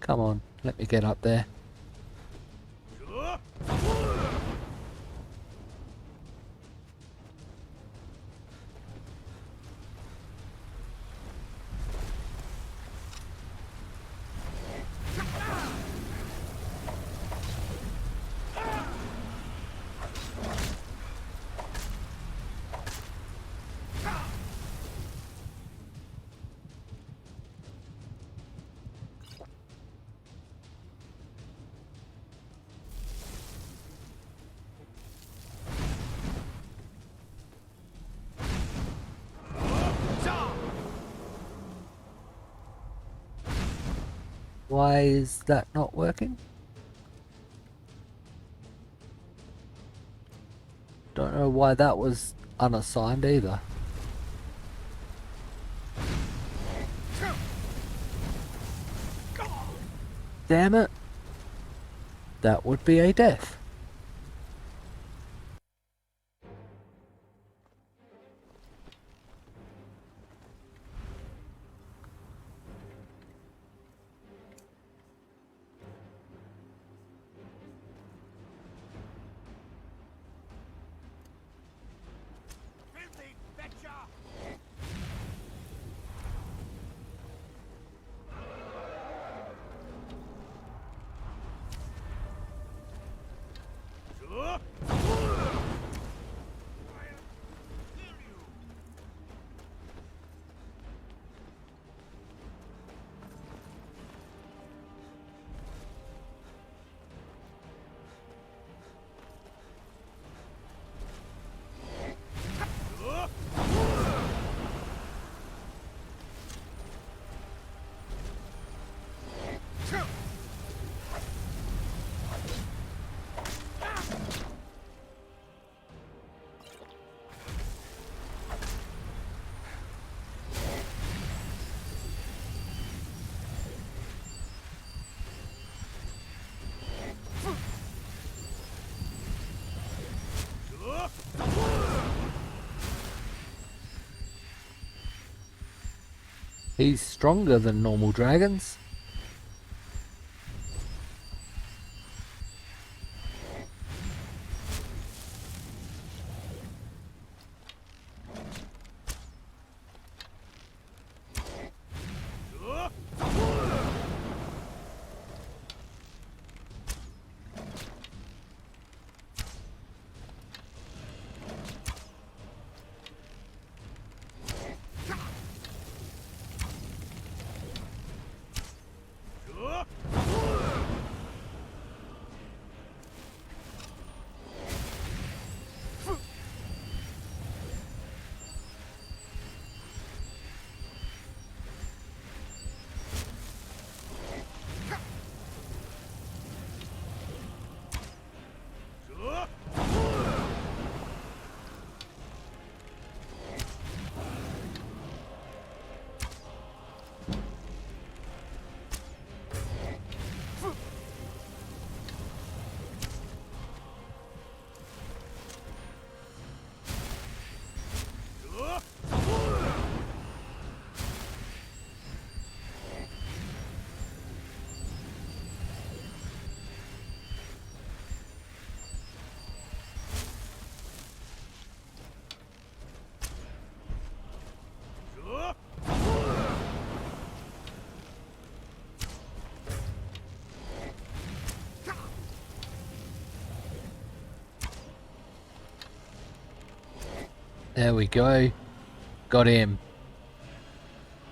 Come on, let me get up there. Why is that not working? Don't know why that was unassigned either. Damn it! That would be a death. He's stronger than normal dragons. There we go. Got him.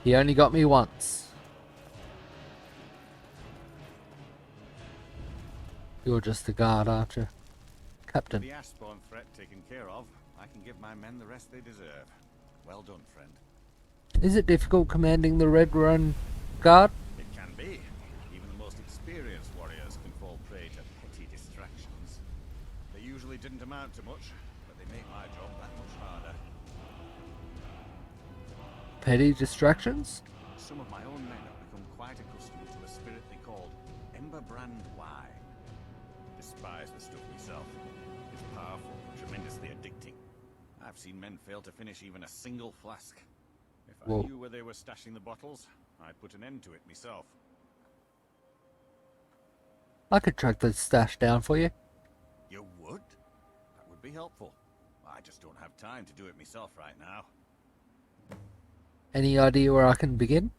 He only got me once. You're just the guard, aren't you? Captain. The Ashbourne threat taken care of, I can give my men the rest they deserve. Well done, friend. Is it difficult commanding the Red Rune Guard? It can be. Even the most experienced warriors can fall prey to petty distractions. They usually didn't amount to much, but they make my job that much harder. Petty distractions? Some of my own men have become quite accustomed to a spirit they called Emberbrand wine. Despise the stuff myself. It's powerful, tremendously addicting. I've seen men fail to finish even a single flask. If I knew where they were stashing the bottles, I'd put an end to it myself. I could track the stash down for you. You would? That would be helpful. I just don't have time to do it myself right now. Any idea where I can begin?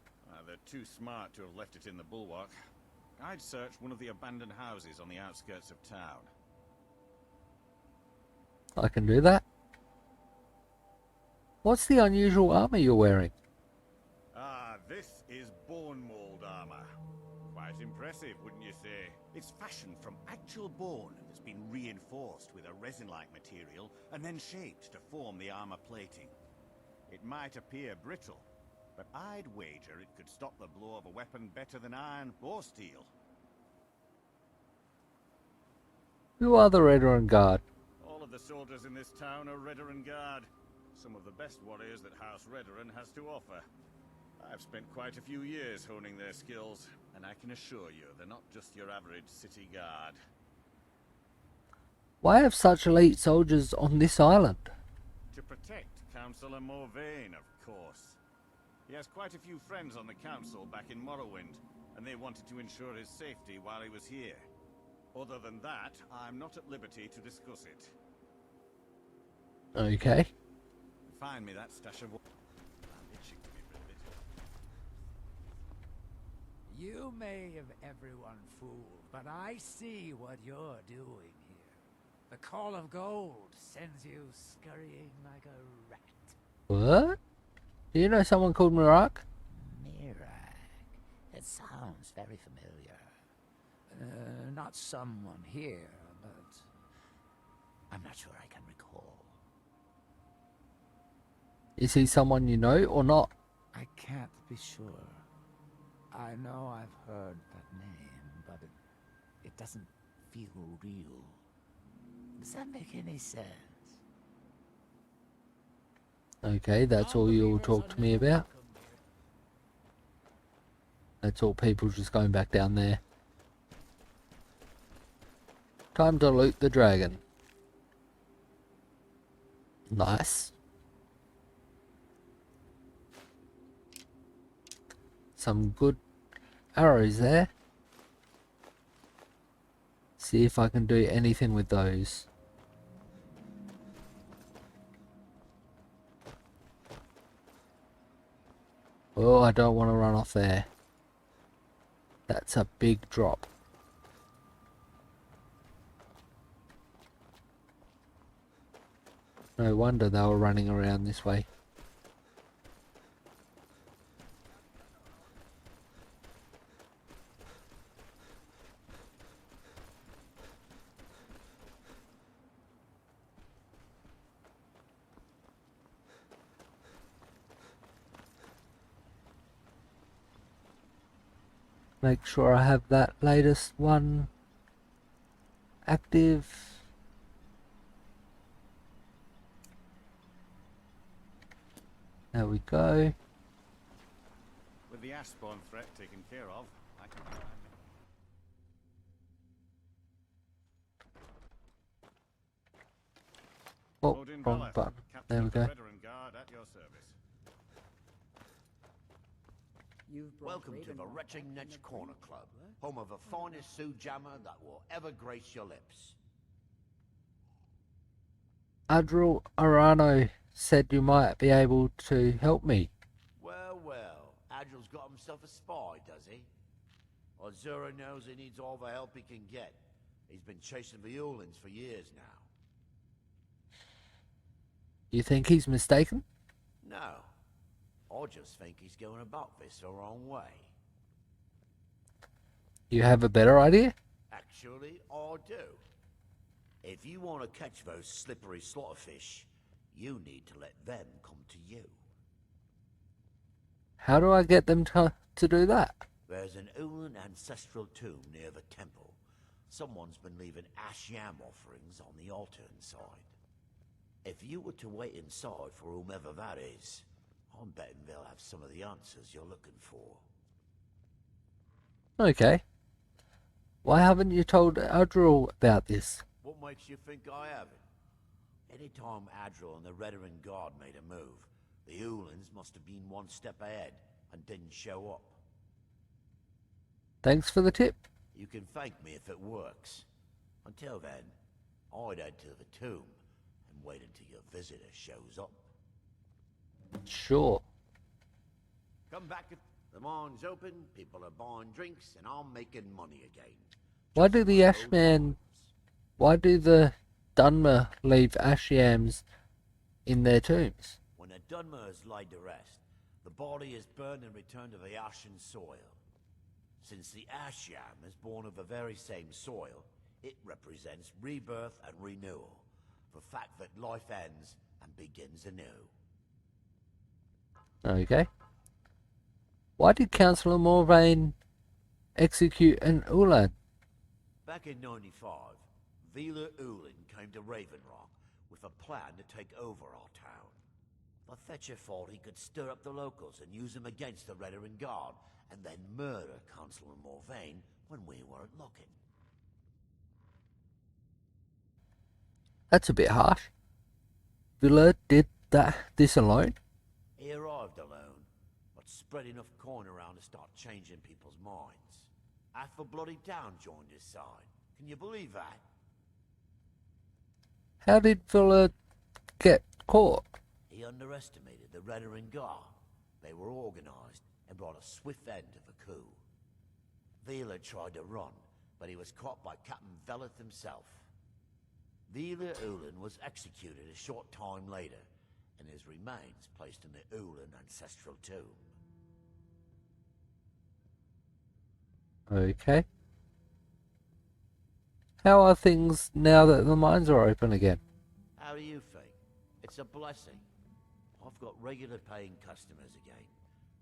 They're too smart to have left it in the bulwark. I'd search one of the abandoned houses on the outskirts of town. I can do that. What's the unusual armor you're wearing? Ah, this is bone mold armor. Quite impressive, wouldn't you say? It's fashioned from actual bone that's been reinforced with a resin-like material and then shaped to form the armor plating. It might appear brittle, but I'd wager it could stop the blow of a weapon better than iron or steel. Who are the Veteran Guard? All of the soldiers in this town are Redoran Guard. Some of the best warriors that House Redoran has to offer. I've spent quite a few years honing their skills, and I can assure you they're not just your average city guard. Why have such elite soldiers on this island? To protect Councillor Morvain, of course. He has quite a few friends on the council back in Morrowind, and they wanted to ensure his safety while he was here. Other than that, I'm not at liberty to discuss it. Okay. Find me that stash of... I'm itching to get rid of it. You may have everyone fooled, but I see what you're doing here. The Call of Gold sends you scurrying like a rat. What? Do you know someone called Mirak? Mirak. It sounds very familiar. Not someone here, but I'm not sure I can recall. Is he someone you know or not? I can't be sure. I know I've heard that name, but it doesn't feel real. Does that make any sense? Okay, that's all you'll talk to me about? That's all people just going back down there. Time to loot the dragon. Nice. Some good arrows there. See if I can do anything with those. Oh, I don't want to run off there. That's a big drop. No wonder they were running around this way. Make sure I have that latest one active. There we go. With the Ashbourne threat taken care of, I can find it. Oh, Odin wrong Valeth, button. Captain There we of the go. Veteran Guard at your service. Welcome to the Retching Netch Corner Club, home of the finest Sioux jammer that will ever grace your lips. Admiral Arano said you might be able to help me. Well, well, Adril's got himself a spy, does he? Ozura knows he needs all the help he can get. He's been chasing the Ulins for years now. You think he's mistaken? No. I just think he's going about this the wrong way. You have a better idea? Actually, I do. If you want to catch those slippery slaughterfish, you need to let them come to you. How do I get them to do that? There's an Ulin ancestral tomb near the temple. Someone's been leaving ash yam offerings on the altar inside. If you were to wait inside for whomever that is, I'm betting they'll have some of the answers you're looking for. Okay. Why haven't you told Admiral about this? What makes you think I haven't? Anytime Adril and the Redoran Guard made a move, the Ulins must have been one step ahead and didn't show up. Thanks for the tip. You can thank me if it works. Until then, I'd head to the tomb and wait until your visitor shows up. Sure. Come back at the mine's open, people are buying drinks, and I'm making money again. Why Just do the like old Ashmen... times. Why do the Dunmer leave ashyams in their tombs? When a Dunmer is laid to rest, the body is burned and returned to the ashen soil. Since the ashyam is born of the very same soil, it represents rebirth and renewal, the fact that life ends and begins anew. Okay. Why did Councillor Morvain execute an Ulan? Back in 95, Vila Ulin came to Ravenrock with a plan to take over our town. The Fetcher thought he could stir up the locals and use them against the Redoran Guard, and then murder Councillor Morvain when we weren't looking. That's a bit harsh. Villa did this alone? He arrived alone, but spread enough coin around to start changing people's minds. Half the bloody town joined his side. Can you believe that? How did Villa get caught? He underestimated the Redoran Guard. They were organized and brought a swift end to the coup. Vila tried to run, but he was caught by Captain Veleth himself. Vila Ulin was executed a short time later, and his remains placed in the Ulin ancestral tomb. Okay. How are things now that the mines are open again? How do you think? It's a blessing. I've got regular paying customers again.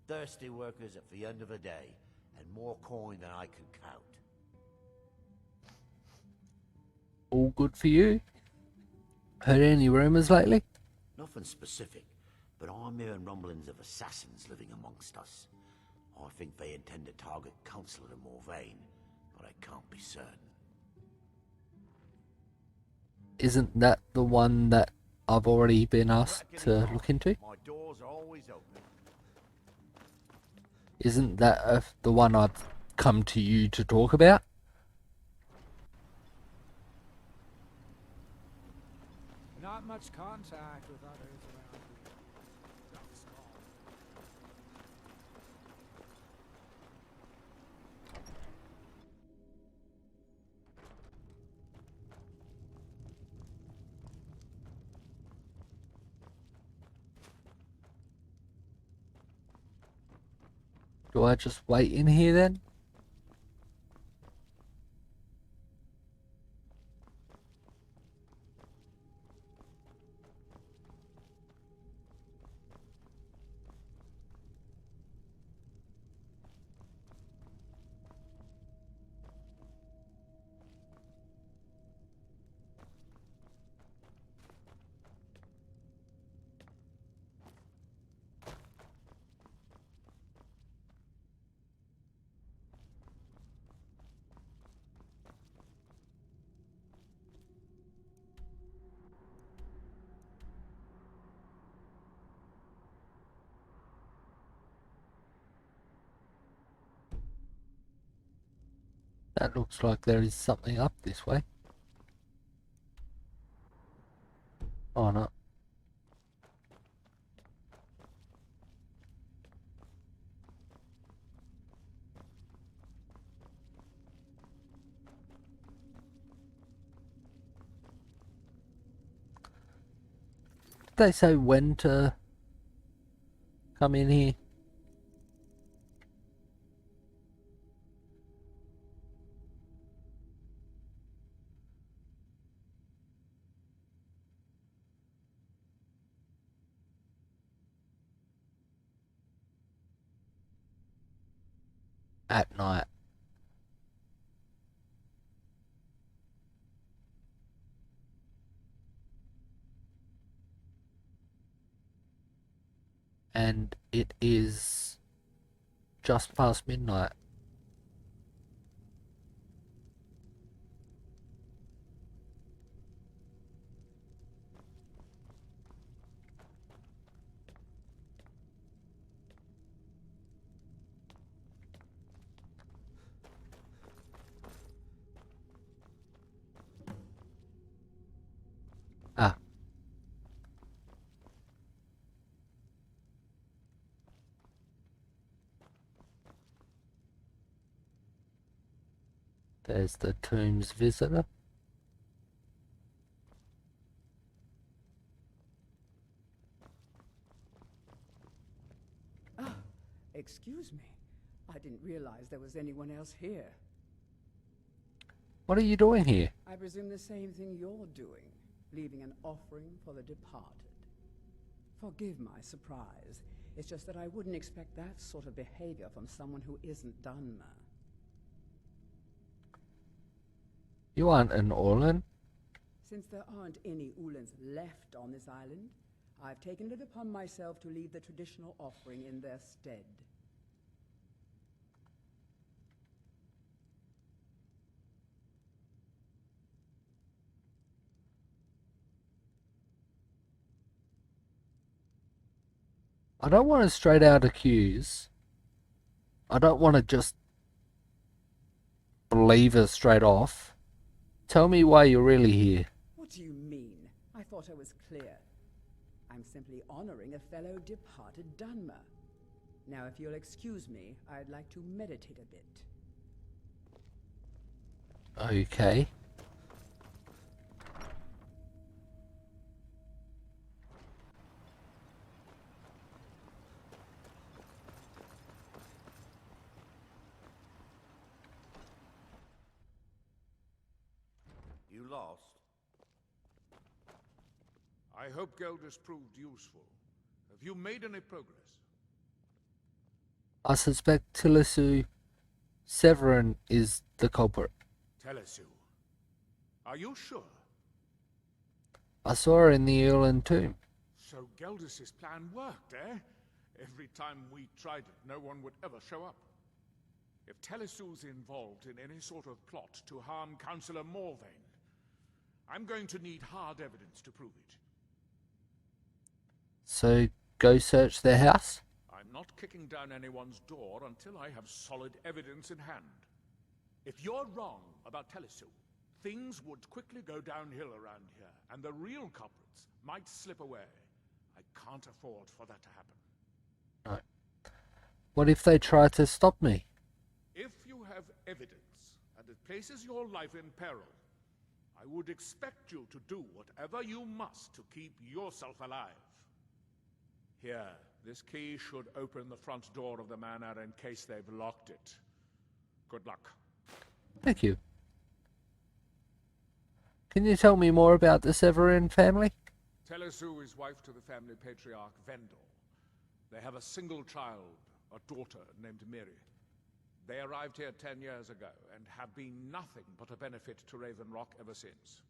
Thirsty workers at the end of the day, and more coin than I can count. All good for you? Heard any rumours lately? Nothing specific, but I'm hearing rumblings of assassins living amongst us. I think they intend to target Councillor Morvain, but I can't be certain. Isn't that the one that I've already been asked to look into? My doors are always open. Isn't that the one I've come to you to talk about? Not much contact with others around here. Not small. Do I just wait in here then? That looks like there is something up this way. Oh no. Did they say when to come in here? At night. And it is just past midnight. There's the tomb's visitor. Ah, excuse me. I didn't realize there was anyone else here. What are you doing here? I presume the same thing you're doing, leaving an offering for the departed. Forgive my surprise. It's just that I wouldn't expect that sort of behavior from someone who isn't Dunmer. You aren't an Orlan. Since there aren't any Ulans left on this island, I've taken it upon myself to leave the traditional offering in their stead. I don't want to straight out accuse. I don't want to just believe her straight off. Tell me why you're really here. What do you mean? I thought I was clear. I'm simply honoring a fellow departed Dunmer. Now, if you'll excuse me, I'd like to meditate a bit. Okay. You lost? I hope Gelders proved useful. Have you made any progress? I suspect Tilisu Severin is the culprit. Telesu. Are you sure? I saw her in the Erland tomb. So Gelders' plan worked, eh? Every time we tried it, no one would ever show up. If Telesu's involved in any sort of plot to harm Councillor Morvain, I'm going to need hard evidence to prove it. So go search their house? I'm not kicking down anyone's door until I have solid evidence in hand. If you're wrong about Telesu, things would quickly go downhill around here, and the real culprits might slip away. I can't afford for that to happen. No. What if they try to stop me? If you have evidence, and it places your life in peril, I would expect you to do whatever you must to keep yourself alive. Here, this key should open the front door of the manor in case they've locked it. Good luck. Thank you. Can you tell me more about the Severin family? Telesu is wife to the family patriarch Vendor. They have a single child, a daughter named Miri. They arrived here 10 years ago and have been nothing but a benefit to Raven Rock ever since.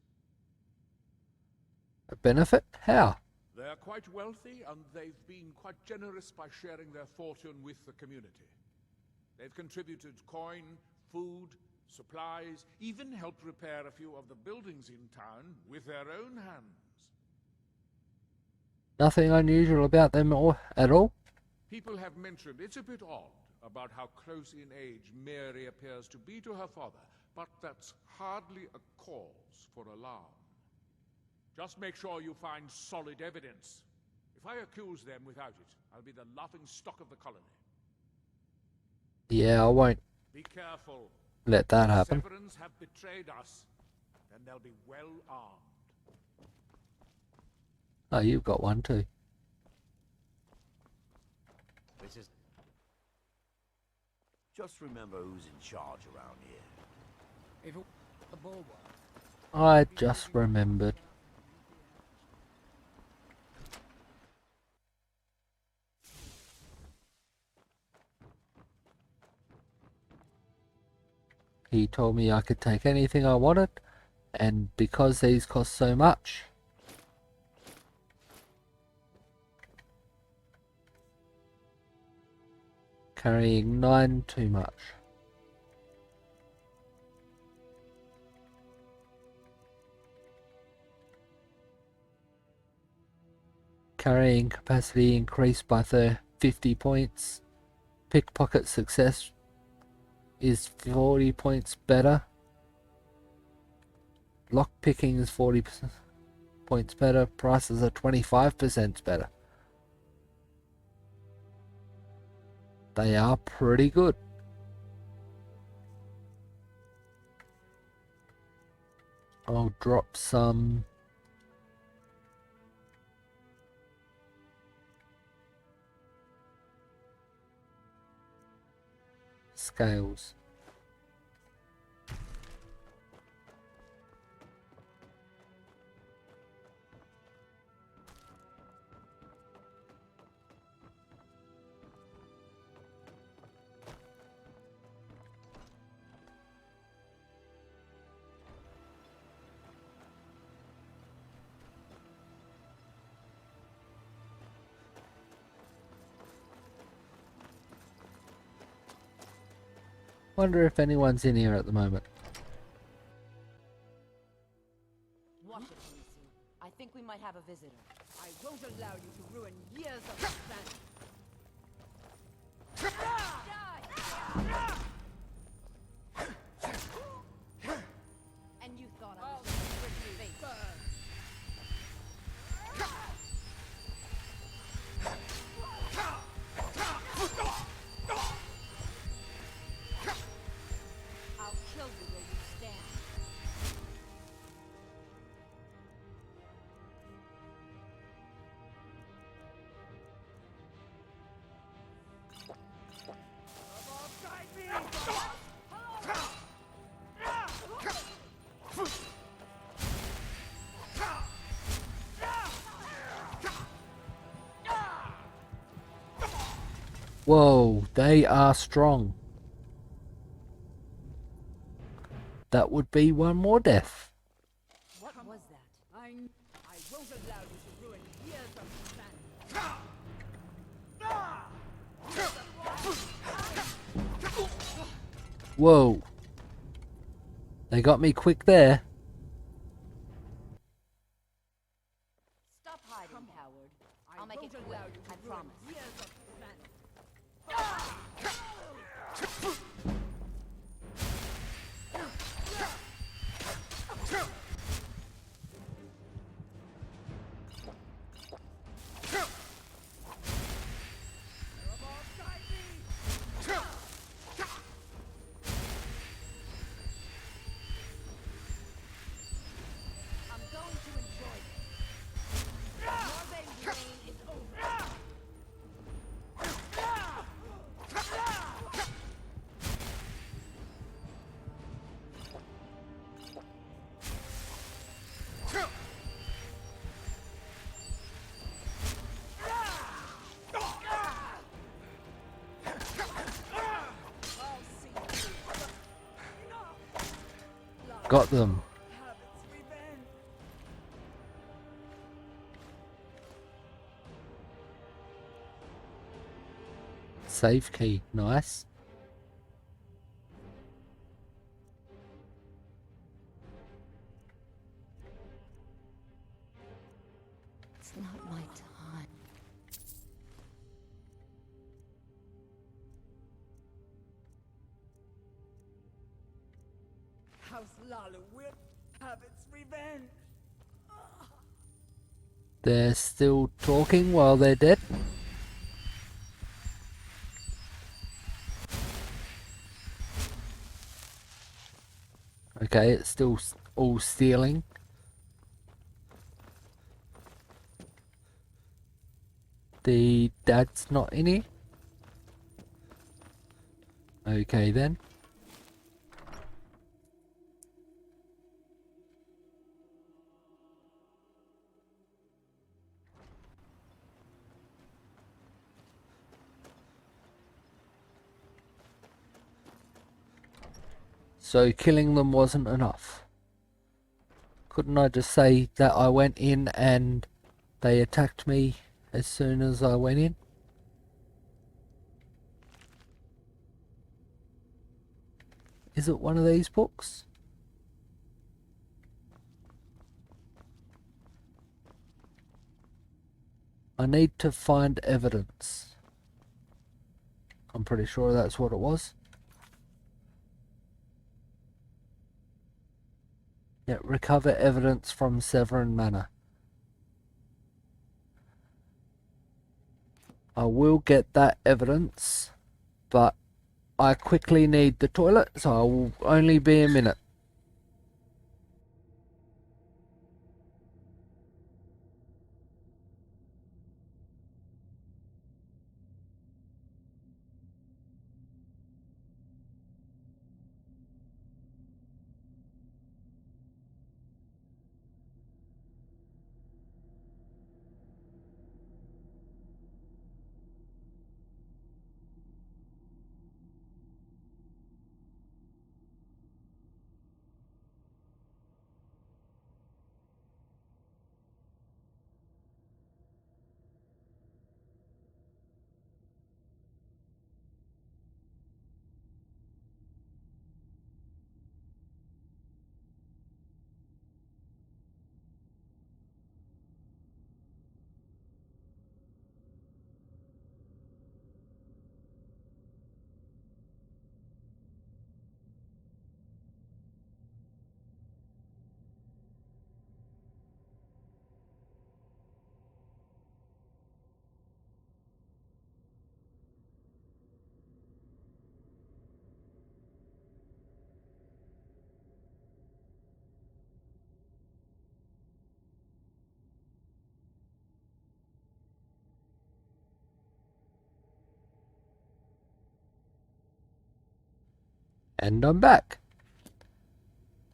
A benefit? How? They're quite wealthy, and they've been quite generous by sharing their fortune with the community. They've contributed coin, food, supplies, even helped repair a few of the buildings in town with their own hands. Nothing unusual about them at all? People have mentioned it's a bit odd about how close in age Mary appears to be to her father, but that's hardly a cause for alarm. Just make sure you find solid evidence. If I accuse them without it, I'll be the laughing stock of the colony. Yeah, I won't Be careful. let that The happen. Severins have betrayed us, then they'll be well armed. Oh, you've got one too. This is... Just remember who's in charge around here. If it a bulwark, I just remembered. He told me I could take anything I wanted, and because these cost so much, carrying 9 too much. Carrying capacity increased by 50 points. Pickpocket success is 40 points better. Lockpicking is 40 points better. Prices are 25% better. They are pretty good. I'll drop some scales. Wonder if anyone's in here at the moment. Watch it, Jonesy. I think we might have a visitor. I won't allow you to ruin years of planning. And you thought I was a pretty face. I'll kill you where you stand. Whoa, they are strong. That would be one more death. What was that? I won't allow you to ruin years of planning. Whoa. They got me quick there. Stop hiding, coward. I'll make it won't quick. allow you to I ruin promise. years of planning. I'm going to enjoy this. Your baby reign is over. Got them. Save key. Nice. It's not my time. House Lalu will have its revenge. They're still talking while they're dead. Okay, it's still all stealing. The dad's not in here. Okay then. So killing them wasn't enough. Couldn't I just say that I went in and they attacked me as soon as I went in? Is it one of these books? I need to find evidence. I'm pretty sure that's what it was. Yeah, recover evidence from Severn Manor. I will get that evidence, but I quickly need the toilet, so I will only be a minute. And I'm back.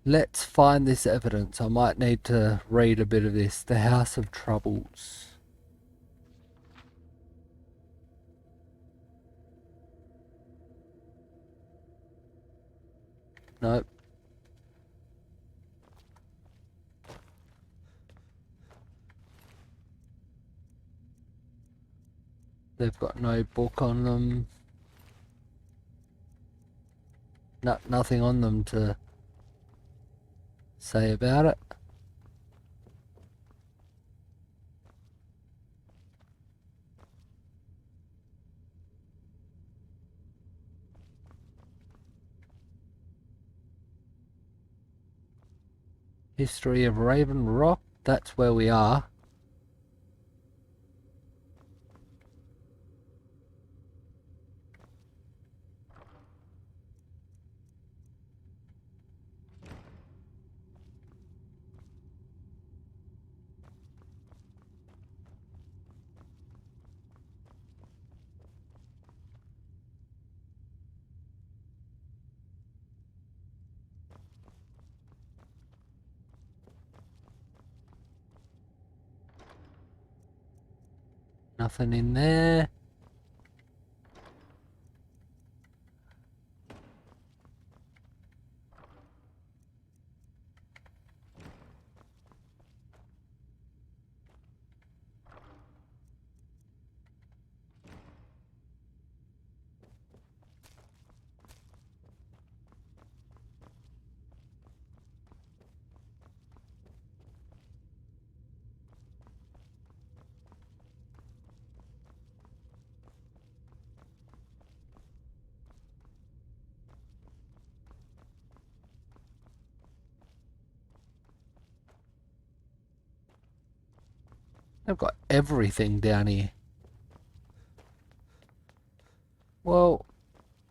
Let's find this evidence. I might need to read a bit of this. The House of Troubles. Nope. They've got no book on them. Nothing on them to say about it. History of Raven Rock, that's where we are. Nothing in there. I've got everything down here. Well,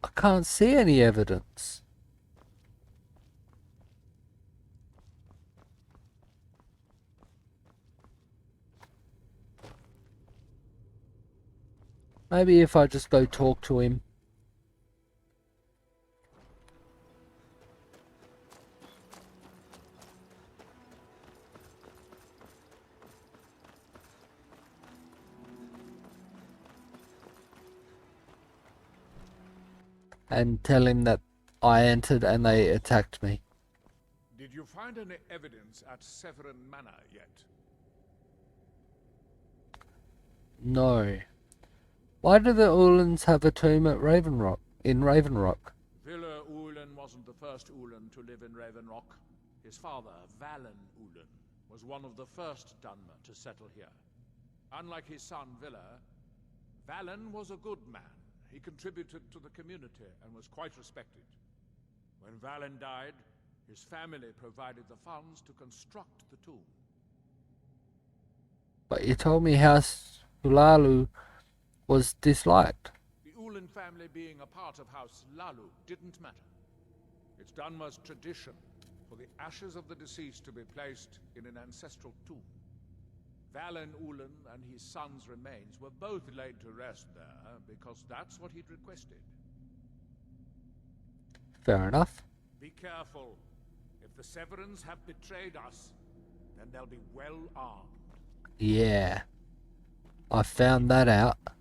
I can't see any evidence. Maybe if I just go talk to him. And tell him that I entered and they attacked me. Did you find any evidence at Severin Manor yet? No. Why do the Ulans have a tomb at Raven Rock? In Raven Rock? Villa Ulan wasn't the first Ulan to live in Raven Rock. His father, Valen Ulan, was one of the first Dunmer to settle here. Unlike his son Villa, Valen was a good man. He contributed to the community and was quite respected. When Valen died, his family provided the funds to construct the tomb. But you told me House Hulalu was disliked. The Ulan family being a part of House Lalu didn't matter. It's Dunmer's tradition for the ashes of the deceased to be placed in an ancestral tomb. Valen Ulan and his son's remains were both laid to rest there because that's what he'd requested. Fair enough. Be careful. If the Severins have betrayed us, then they'll be well armed. Yeah. I found that out.